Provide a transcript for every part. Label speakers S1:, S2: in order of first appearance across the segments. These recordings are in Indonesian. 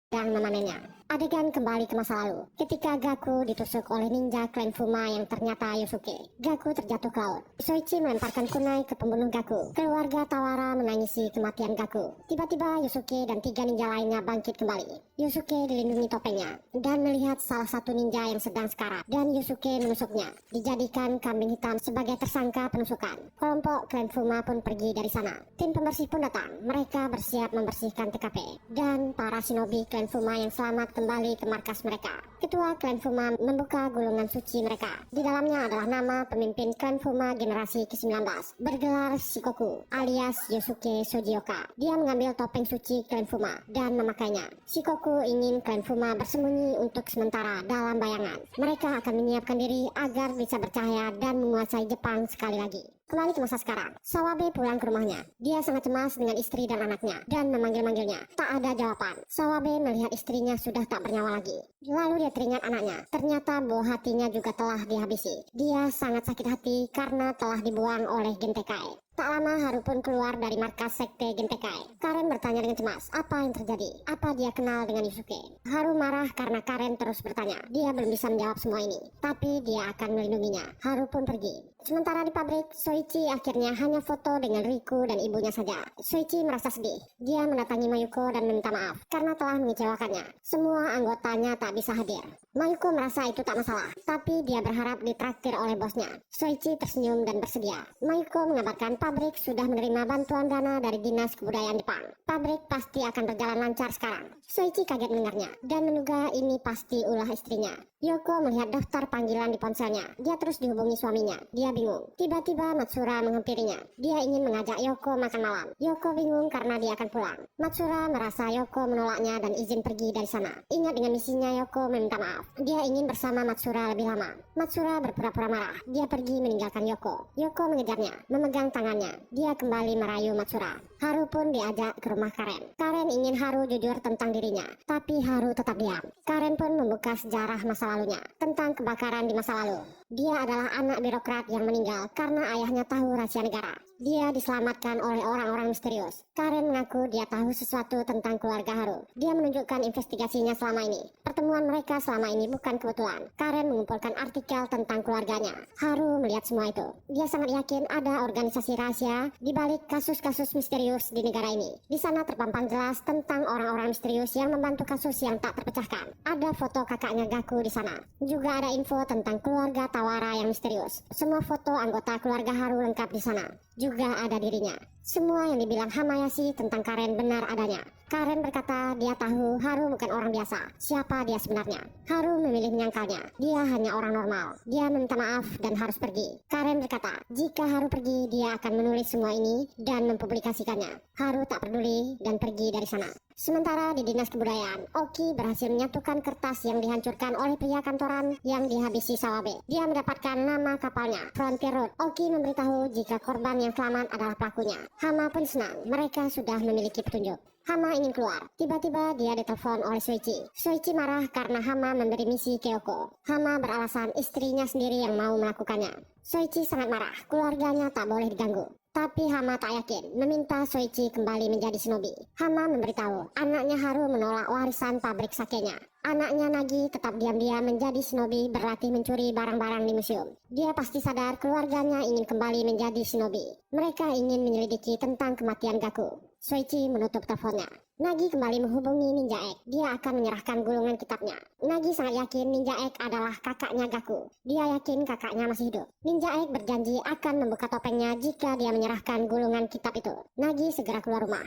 S1: dan memanennya. Adegan kembali ke masa lalu, ketika Gaku ditusuk oleh ninja klan Fuma yang ternyata Yosuke. Gaku terjatuh ke laut. Soichi melemparkan kunai ke pembunuh Gaku. Keluarga Tawara menangisi kematian Gaku. Tiba-tiba Yosuke dan 3 ninja lainnya bangkit kembali. Yosuke dilindungi topengnya dan melihat salah satu ninja yang sedang sekarat, dan Yosuke menusuknya, dijadikan kambing hitam sebagai tersangka penusukan. Kelompok klan Fuma pun pergi dari sana. Tim pembersih pun datang. Mereka bersiap membersihkan TKP, dan para shinobi klan Fuma yang selamat kembali ke markas mereka. Ketua klan Fuma membuka gulungan suci mereka. Di dalamnya adalah nama pemimpin klan Fuma generasi ke-19, bergelar Shikoku alias Yosuke Sojioka. Dia mengambil topeng suci klan Fuma dan memakainya. Shikoku ingin klan Fuma bersembunyi untuk sementara dalam bayangan. Mereka akan menyiapkan diri agar bisa bercahaya dan menguasai Jepang sekali lagi. Kembali ke masa sekarang, Sawabe pulang ke rumahnya. Dia sangat cemas dengan istri dan anaknya dan memanggil-manggilnya. Tak ada jawaban. Sawabe melihat istrinya sudah tak bernyawa lagi. Lalu dia teringat anaknya. Ternyata buah hatinya juga telah dihabisi. Dia sangat sakit hati karena telah dibuang oleh Gentekai. Tak lama Haru pun keluar dari markas sekte Gentekai. Karen bertanya dengan cemas, apa yang terjadi? Apa dia kenal dengan Yusuke? Haru marah karena Karen terus bertanya. Dia belum bisa menjawab semua ini, tapi dia akan melindunginya. Haru pun pergi. Sementara di pabrik, Soichi akhirnya hanya foto dengan Riku dan ibunya saja. Soichi merasa sedih. Dia mendatangi Mayuko dan meminta maaf karena telah mengecewakannya. Semua anggotanya tak bisa hadir. Mayuko merasa itu tak masalah, tapi dia berharap ditraktir oleh bosnya. Soichi tersenyum dan bersedia. Mayuko mengabarkan pabrik sudah menerima bantuan dana dari Dinas Kebudayaan Jepang. Pabrik pasti akan berjalan lancar sekarang. Soichi kaget mendengarnya dan menduga ini pasti ulah istrinya. Yoko melihat daftar panggilan di ponselnya. Dia terus dihubungi suaminya. Dia bingung. Tiba-tiba Matsura menghampirinya. Dia ingin mengajak Yoko makan malam. Yoko bingung karena dia akan pulang. Matsura merasa Yoko menolaknya dan izin pergi dari sana. Ingat dengan misinya, Yoko meminta maaf. Dia ingin bersama Matsura lebih lama. Matsura berpura-pura marah. Dia pergi meninggalkan Yoko. Yoko mengejarnya, memegang tangannya. Dia kembali merayu Matsura. Haru pun diajak ke rumah Karen. Karen ingin Haru jujur tentang dirinya, tapi Haru tetap diam. Karen pun membuka sejarah masa lalunya tentang kebakaran di masa lalu. Dia adalah anak birokrat yang meninggal karena ayahnya tahu rahasia negara. Dia diselamatkan oleh orang-orang misterius. Karen mengaku dia tahu sesuatu tentang keluarga Haru. Dia menunjukkan investigasinya selama ini. Pertemuan mereka selama ini bukan kebetulan. Karen mengumpulkan artikel tentang keluarganya. Haru melihat semua itu. Dia sangat yakin ada organisasi rahasia di balik kasus-kasus misterius di negara ini. Di sana terpampang jelas tentang orang-orang misterius yang membantu kasus yang tak terpecahkan. Ada foto kakaknya Gaku di sana. Juga ada info tentang keluarga Tawara yang misterius. Semua foto anggota keluarga Haru lengkap di sana. Juga ada dirinya. Semua yang dibilang Hamayashi tentang Karen benar adanya. Karen berkata dia tahu Haru bukan orang biasa. Siapa dia sebenarnya? Haru memilih menyangkalnya. Dia hanya orang normal. Dia minta maaf dan harus pergi. Karen berkata, jika Haru pergi, dia akan menulis semua ini dan mempublikasikannya. Haru tak peduli dan pergi dari sana. Sementara di Dinas Kebudayaan, Oki berhasil menyatukan kertas yang dihancurkan oleh pria kantoran yang dihabisi Sawabe. Dia mendapatkan nama kapalnya, Frontier Road. Oki memberitahu jika korban yang selamat adalah pelakunya. Hama pun senang, mereka sudah memiliki petunjuk. Hama ingin keluar. Tiba-tiba dia ditelepon oleh Soichi. Soichi marah karena Hama memberi misi ke Yoko. Hama beralasan istrinya sendiri yang mau melakukannya. Soichi sangat marah, keluarganya tak boleh diganggu. Tapi Hama tak yakin, meminta Soichi kembali menjadi shinobi. Hama memberitahu, anaknya Haru menolak warisan pabrik sakenya. Anaknya Nagi tetap diam-diam menjadi shinobi berlatih mencuri barang-barang di museum. Dia pasti sadar keluarganya ingin kembali menjadi shinobi. Mereka ingin menyelidiki tentang kematian Gaku. Soichi menutup teleponnya. Nagi kembali menghubungi Ninja Egg. Dia akan menyerahkan gulungan kitabnya. Nagi sangat yakin Ninja Egg adalah kakaknya Gaku. Dia yakin kakaknya masih hidup. Ninja Egg berjanji akan membuka topengnya jika dia menyerahkan gulungan kitab itu. Nagi segera keluar rumah.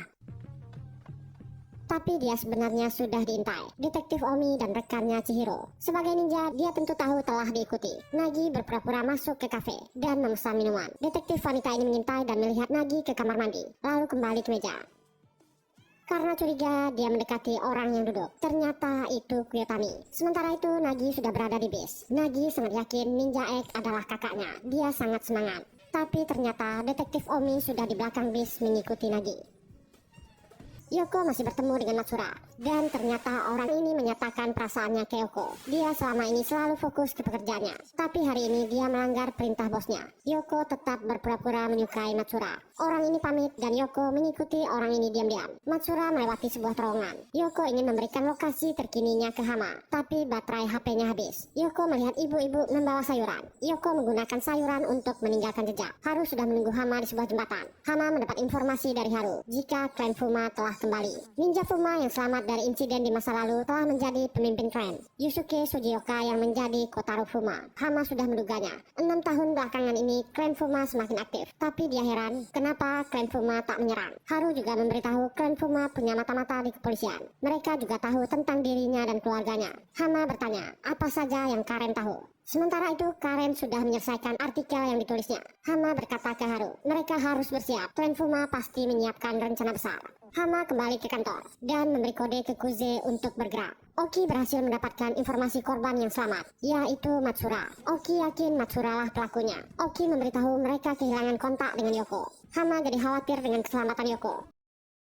S1: Tapi dia sebenarnya sudah diintai Detektif Omi dan rekannya Chihiro. Sebagai ninja, dia tentu tahu telah diikuti. Nagi berpura-pura masuk ke kafe dan memesan minuman. Detektif wanita ini mengintai dan melihat Nagi ke kamar mandi, lalu kembali ke meja. Karena curiga, dia mendekati orang yang duduk. Ternyata itu Kiyotami. Sementara itu, Nagi sudah berada di bis. Nagi sangat yakin Ninja Egg adalah kakaknya. Dia sangat semangat. Tapi ternyata Detektif Omi sudah di belakang bis mengikuti Nagi. Yoko masih bertemu dengan Matsura. Dan ternyata orang ini menyatakan perasaannya ke Yoko. Dia selama ini selalu fokus ke pekerjaannya. Tapi hari ini dia melanggar perintah bosnya. Yoko tetap berpura-pura menyukai Matsura. Orang ini pamit dan Yoko mengikuti orang ini diam-diam. Matsura melewati sebuah terowongan. Yoko ingin memberikan lokasi terkininya ke Hama. Tapi baterai HP-nya habis. Yoko melihat ibu-ibu membawa sayuran. Yoko menggunakan sayuran untuk meninggalkan jejak. Haru sudah menunggu Hama di sebuah jembatan. Hama mendapat informasi dari Haru jika klan Fuma telah kembali. Ninja Fuma yang selamat dari insiden di masa lalu telah menjadi pemimpin klan. Yusuke Sugioka yang menjadi Kotaro Fuma. Hama sudah menduganya. 6 tahun belakangan ini klan Fuma semakin aktif. Tapi dia heran kenapa klan Fuma tak menyerang. Haru juga memberitahu klan Fuma punya mata-mata di kepolisian. Mereka juga tahu tentang dirinya dan keluarganya. Hama bertanya, apa saja yang Karen tahu? Sementara itu, Karen sudah menyelesaikan artikel yang ditulisnya. Hama berkata ke Haru, mereka harus bersiap. Klan Fuma pasti menyiapkan rencana besar. Hama kembali ke kantor dan memberi kode ke Kuze untuk bergerak. Oki berhasil mendapatkan informasi korban yang selamat, yaitu Matsura. Oki yakin Matsura lah pelakunya. Oki memberitahu mereka kehilangan kontak dengan Yoko. Hama jadi khawatir dengan keselamatan Yoko.